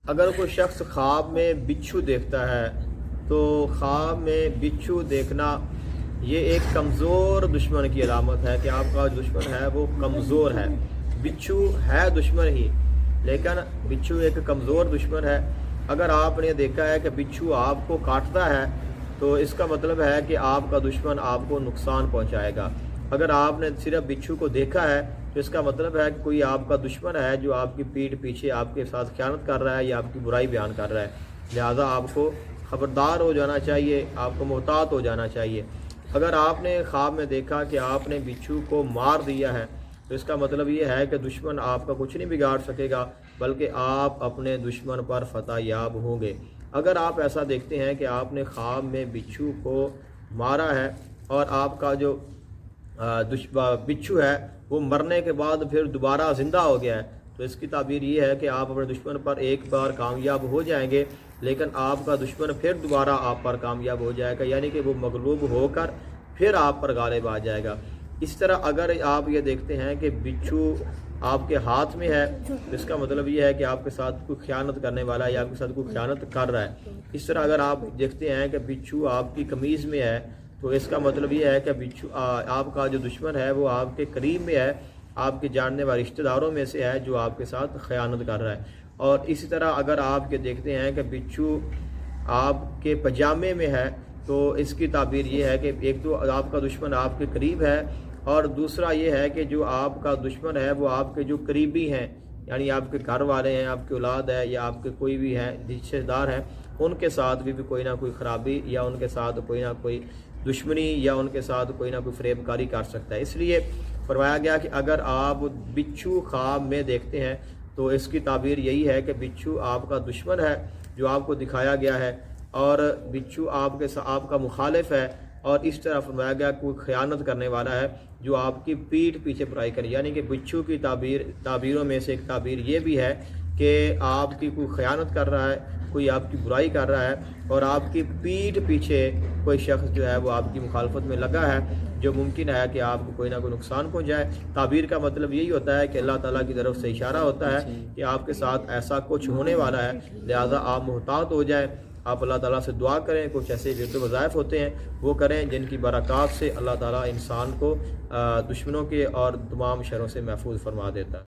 اگر کوئی شخص خواب میں بچھو دیکھتا ہے تو خواب میں بچھو دیکھنا یہ ایک کمزور دشمن کی علامت ہے کہ آپ کا دشمن ہے وہ کمزور ہے۔ بچھو ہے دشمن ہی، لیکن بچھو ایک کمزور دشمن ہے۔ اگر آپ نے دیکھا ہے کہ بچھو آپ کو کاٹتا ہے تو اس کا مطلب ہے کہ آپ کا دشمن آپ کو نقصان پہنچائے گا۔ اگر آپ نے صرف بچھو کو دیکھا ہے تو اس کا مطلب ہے کہ کوئی آپ کا دشمن ہے جو آپ کی پیٹھ پیچھے آپ کے ساتھ خیانت کر رہا ہے یا آپ کی برائی بیان کر رہا ہے۔ لہٰذا آپ کو خبردار ہو جانا چاہیے، آپ کو محتاط ہو جانا چاہیے۔ اگر آپ نے خواب میں دیکھا کہ آپ نے بچھو کو مار دیا ہے تو اس کا مطلب یہ ہے کہ دشمن آپ کا کچھ نہیں بگاڑ سکے گا، بلکہ آپ اپنے دشمن پر فتح یاب ہوں گے۔ اگر آپ ایسا دیکھتے ہیں کہ آپ نے خواب میں بچھو کو مارا ہے اور آپ کا جو بچھو ہے وہ مرنے کے بعد پھر دوبارہ زندہ ہو گیا ہے تو اس کی تعبیر یہ ہے کہ آپ اپنے دشمن پر ایک بار کامیاب ہو جائیں گے، لیکن آپ کا دشمن پھر دوبارہ آپ پر کامیاب ہو جائے گا، یعنی کہ وہ مغلوب ہو کر پھر آپ پر غالب آ جائے گا۔ اس طرح اگر آپ یہ دیکھتے ہیں کہ بچھو آپ کے ہاتھ میں ہے تو اس کا مطلب یہ ہے کہ آپ کے ساتھ کوئی خیانت کرنے والا ہے یا آپ کے ساتھ کوئی خیانت کر رہا ہے۔ اس طرح اگر آپ دیکھتے ہیں کہ بچھو آپ کی قمیض میں ہے تو اس کا مطلب یہ ہے کہ بچھو آپ کا جو دشمن ہے وہ آپ کے قریب میں ہے، آپ کے جاننے والے رشتہ داروں میں سے ہے جو آپ کے ساتھ خیانت کر رہا ہے۔ اور اسی طرح اگر آپ کے دیکھتے ہیں کہ بچھو آپ کے پجامے میں ہے تو اس کی تعبیر یہ ہے کہ ایک تو آپ کا دشمن آپ کے قریب ہے اور دوسرا یہ ہے کہ جو آپ کا دشمن ہے وہ آپ کے جو قریبی ہیں، یعنی آپ کے گھر والے ہیں، آپ کی اولاد ہے یا آپ کے کوئی بھی ہیں رشتہ دار ہیں، ان کے ساتھ بھی کوئی نہ کوئی خرابی یا ان کے ساتھ کوئی نہ کوئی دشمنی یا ان کے ساتھ کوئی نہ کوئی فریب کاری کر سکتا ہے۔ اس لیے فرمایا گیا کہ اگر آپ بچھو خواب میں دیکھتے ہیں تو اس کی تعبیر یہی ہے کہ بچھو آپ کا دشمن ہے جو آپ کو دکھایا گیا ہے اور بچھو آپ کا مخالف ہے، اور اس طرح فرمایا گیا کوئی خیانت کرنے والا ہے جو آپ کی پیٹھ پیچھے برائی کرے، یعنی کہ بچھو کی تعبیروں میں سے ایک تعبیر یہ بھی ہے کہ آپ کی کوئی خیانت کر رہا ہے، کوئی آپ کی برائی کر رہا ہے اور آپ کی پیٹھ پیچھے کوئی شخص جو ہے وہ آپ کی مخالفت میں لگا ہے جو ممکن ہے کہ آپ کو کوئی نہ کوئی نقصان پہنچائے۔ تعبیر کا مطلب یہی ہوتا ہے کہ اللہ تعالیٰ کی طرف سے اشارہ ہوتا ہے کہ آپ کے ساتھ ایسا کچھ ہونے والا ہے، لہذا آپ محتاط ہو جائیں، آپ اللہ تعالیٰ سے دعا کریں، کچھ ایسے ورد و وظائف ہوتے ہیں وہ کریں جن کی برکات سے اللہ تعالیٰ انسان کو دشمنوں کے اور تمام شروں سے محفوظ فرما دیتا ہے۔